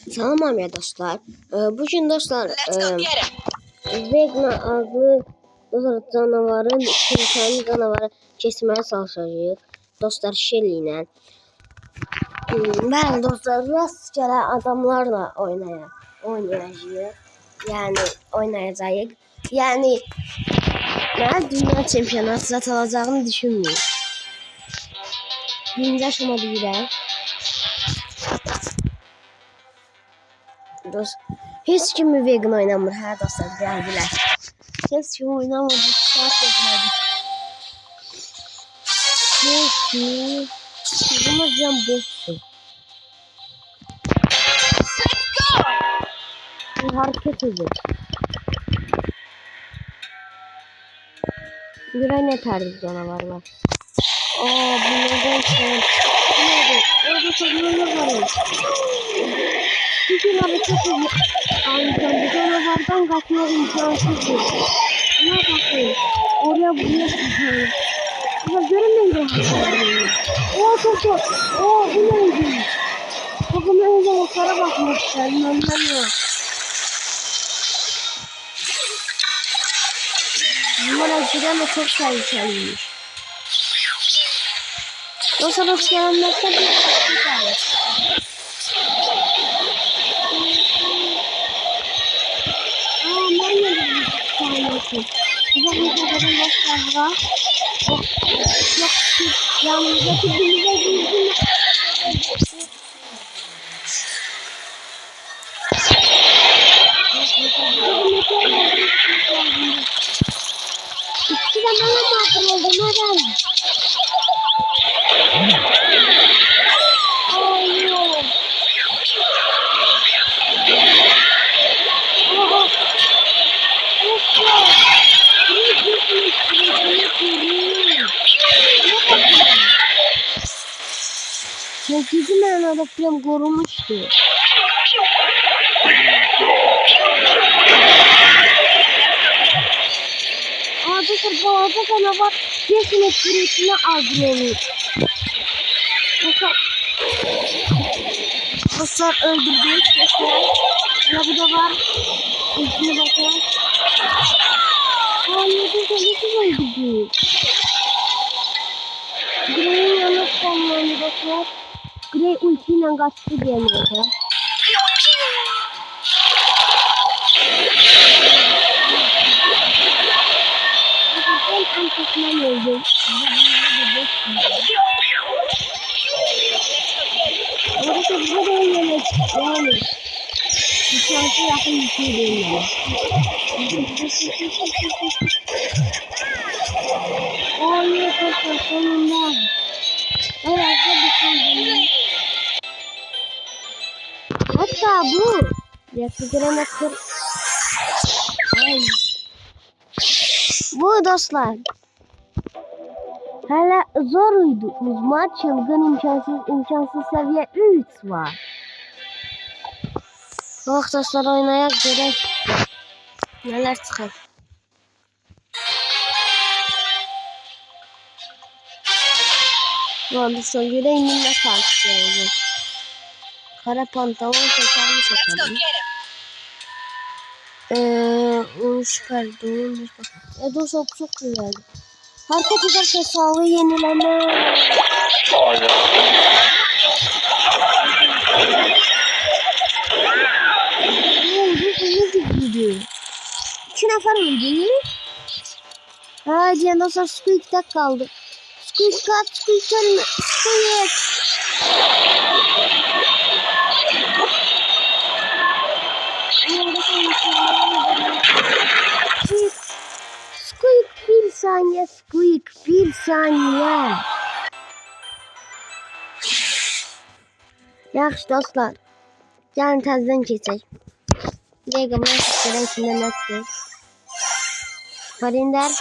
Salam ya dostlar. Bugün dostlar Vegna adlı dostlar canavarın timsahlı canavarı kesmeye çalışacağıq. Dostlar Shelly ilə. Bəli dostlar rastgele adamlarla oynayacağıq. Yani oynayacağıq. Yani ben dünya çempionatı zat alacağını düşünmüyorum. Birinci aşama deyirəm. Dost, hiç kimi vegan oynamır ha dostlar geldiler. Hiç kimi oynamadı. Saat yapıladı. Hiç kimi. Kızımız can boştu. Bir hareket edin. Güray ne terdik canavarlar. Bu neden sen? Orada sorunlar var. Çünkü hareket edin. Anlayacağım. Bu canavardan kaçmak imkansızdır. Buna bakın. Oraya buraya çıkıyor. Ama görünmeyin. Çok. Bu neydi? Bakın önce motora bakmak istedim. Ondan yok. Bunlar acıdan çok tehlikeliymiş. Yoksa dost gelenlerse bir tane. Ben yedim bir tanesi. Güzel bir kadın dostlar var. Yok, yanımızdaki denize girdim. İkisi de bana mahkum oldu. Neden? Sekizi manada film korumuştu. Boğazda canavar kesin süresine agroluyor. Dostlar öldürdük. Ya bu da var. İçine bakın. Nasıl öldürdük? Grey'in yanına sonlarını dostlar. Grey ultiyle kaçtı diyemiyor. Ben takmam öldüm. Orada burada yemek yani. Dışarıda yakın bir şey değil yani. Hayır dostlar sonunda. Herhalde düşündüm. Hatta bu. Yakıcılarına kır. Ay. Bu dostlar. Hala zor uydu. Uzman çılgın imkansız seviye 3 var. Bak dostlar oynayak gerek. Neler çıkar. Valla son yüreğimle kalkıyorum. Kara pantolon seçer satalım. Çıkardım. Dostlar çok güzel. Hareket ederken sağlığı yenileme. İki nefer öldü. Diyen dostlar Squeak tek kaldı. Squeak kaç, Squeak ölme. Squeak. Squeak bir saniye. Squeak bir saniye. Yaxşı dostlar. Gəlin təzədən keçək. Dəqiqə mən sizlərə içində nə çıxır? Kalender.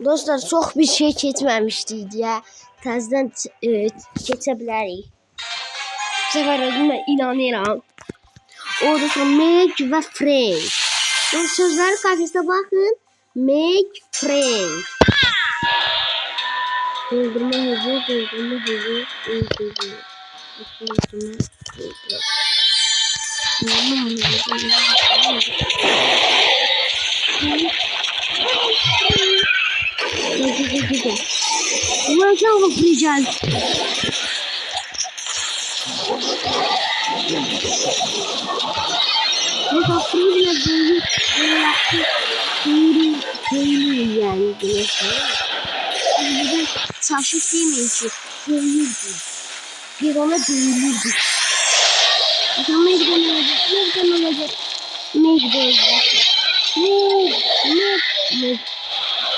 Dostlar çok bir şey keçməmişdik ya. Təzədən keçə bilərik. Bu sefer özümə inanıram. Orada Meg ve Frank. Sözler kafeste bakın. Make friend. Doldurma hızı, doldurma hızı, doldurma. Ulan sen okuyacaksın. Ne aslında böyle yaptı. Köylü yani güneşe. Burada çarşık demeyiz ki. Köylüydü. Biz ona köylüydük. Ama nereden olacak? Nereden olacak? Nereden olacak? Ne?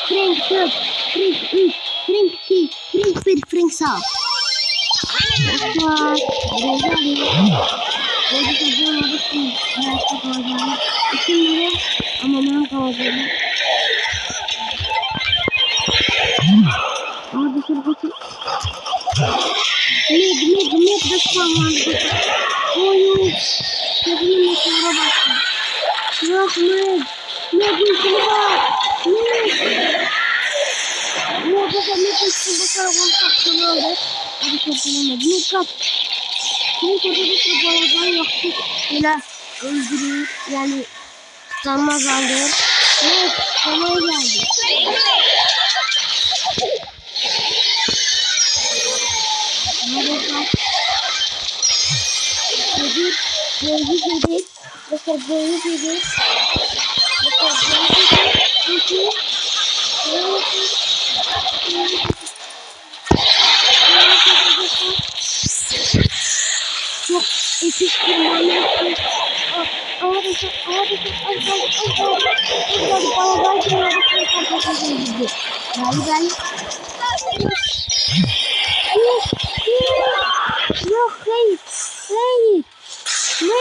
Frank 4, Frank 3, Frank 2, Frank 1, Frank sağ. Var. Burada çocuğum olursun. Hayatta kalacağım. İsimleri ama ben kalacağım. Ama bir sürü bakın. Ne spamlandı. Oyun. Çocuğun mekanına baktım. Yok ne bu işin var? Ne baba ne bu işin bu tarafa kaptanı aldı. Hadi kaptanamadı. Ne kap? Şimdi orada bir sürü baladan yaptık. Böyle öldürür yani sanmaz alır. Evet tamam geldi. Böyle mesela böyle çok epik bir manyak. Yok hayır. Ne?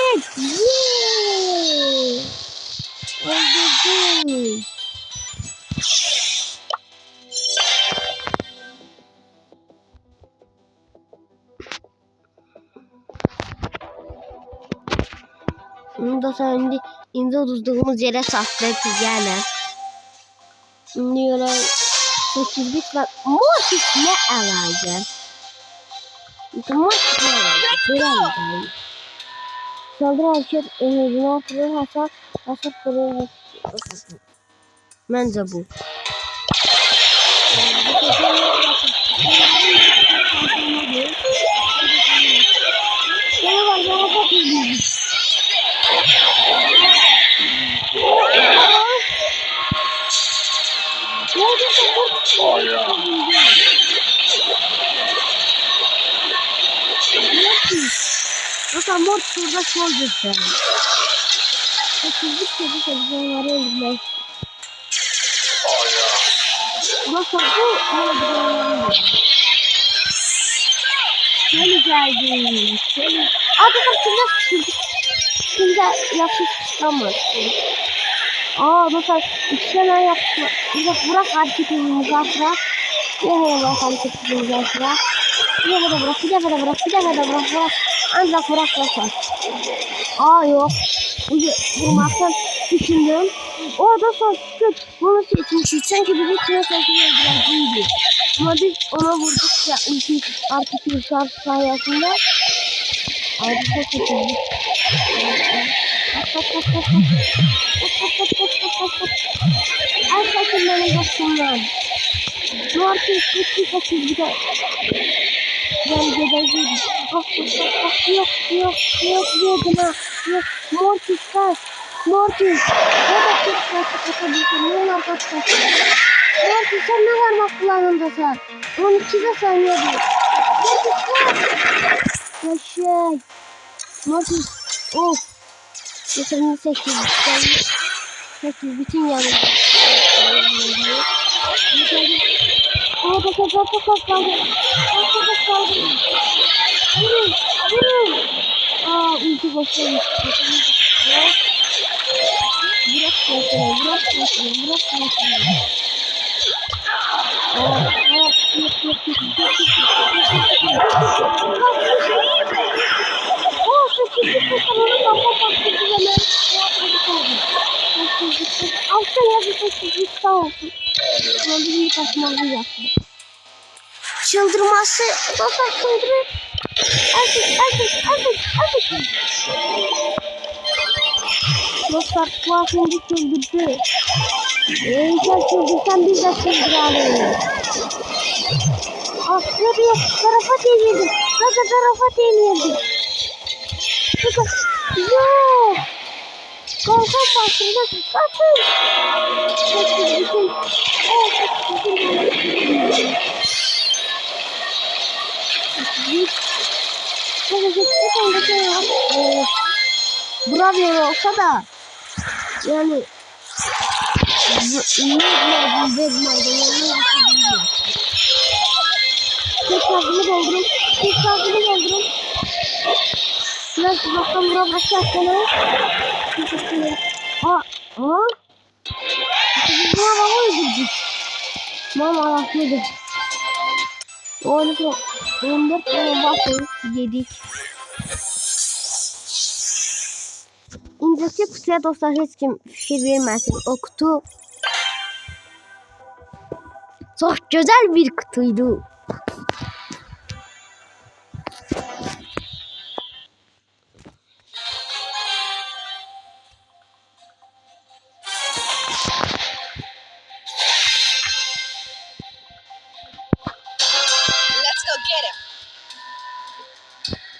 Öldürdüm. Bunu da şimdi imza tuttuğumuz yere sattık yani. Diyorlar 8 bit var. Mortis ne alacak? Mortis ne alacak? Böyle alacak. Saldırı hareket enerjini artırır, hasar koruyor. Bence bu. Mesela mor şurada şol gösterir. Sekizlik kedi televizyonları öldürmez. Mesela bu öldürmez. Şöyle geldi. Şöyle. Abi bak şimdi yapışık çıkamaz. Mesela ikisinden yapışık. Bırak hareketini bırak. Bırak hareketini bırak. Bir defa da bırak. Ancak bırak. Yok. Vurmaktan düşündüm. Orada sonra bunu seçmişiz. Sanki bizi içine öldürücüydü. Ama biz ona vurduk ya artık şart sayesinde. Ayrıca seçildik. Ay sakın beni bakımdan. Mortis gitti sakın bir de. Ben gedeydim. Yok yedin. Mortis kaç. Mortis. Ne da çok atabilirsin. Ne var kaç. Mortis sen ne var bak kulağında sen. 12'de sen yedin. Mortis kaç. Mortis. Of. Mesela 8. 8 bütün yanında. Çok kaldı. Vurun. Ulti başlamış. Bırak. Altta yazı sessizlik sağ olsun. Ama bizim kaçmamızı yaptı. Çıldırması. Dostlar çıldırır. Erkek. Dostlar bu aslında çıldırdı. Sen çıldırsan biz de çıldıralım. Ah nereye? Tarafa değildi. Nasıl tarafa değildi? Yok. Kalkan bastırdı. Kaçın. Bravo olsa da yani Tekrar doldurun. Biraz uzaktan bırakacağım. Biz buna mama öldürdük. Mama alaklıydı. 14 bakın yedik. İnceki kutuya dostlar hiç kim fikir vermesin. O kutu çok güzel bir kutuydu.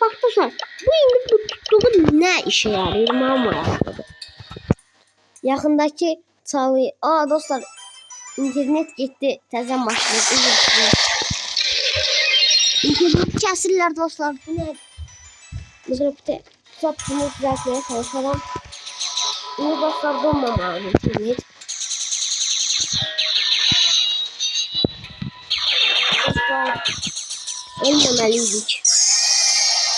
Bak dostlar bu tuttuğu ne işe yarıyor? Mama yapmadı. Yakındaki çalıyı. Dostlar internet gitti. Tezden başladı. İnternet kesilirler dostlar. Bu ne? Mesela bu sattığını düzeltmeye çalışalım. İyi dostlar donmamalı internet. Dostlar ölmemeliydik.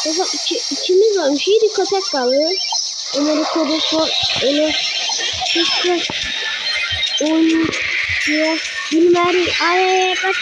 Dostlar içimiz varmış. İyi köpek kalır. Amerika dostlar öyle dostlar oynuyor. Bilmem. Ay kaç.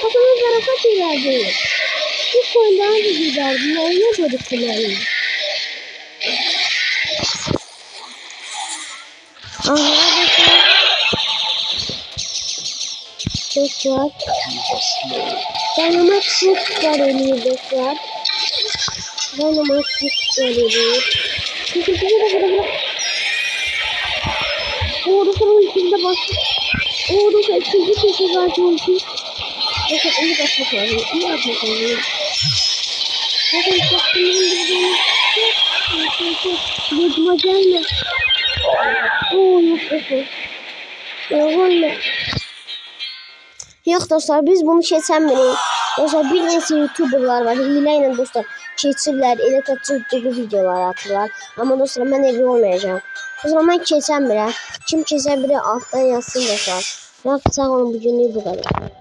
Aslında zarafat ilerdi. Bu konudan da giderdim. Oynamadık bunları. Dostlar. Dynamite çok var dostlar. Dynamite çok var. Çünkü bize de bırak. Dostlar içinde bak. Dostlar ikinci kez zaten olsun. Dostlar onu basmak lazım. Bakın çok sinirlendirdiğini. Gözüme gelme. Yok dostlar biz bunu keçemirik. Dostlar bir neçə youtuberlar var. Hileyle dostlar keçirlər. Elə kaçırdığı videolar atırlar. Ama dostlar ben evli olmayacağım. Dostlar ben keçemirəm. Kim keçebilir alttan yazsın dostlar. Sağ olun bugünlük bu kadar.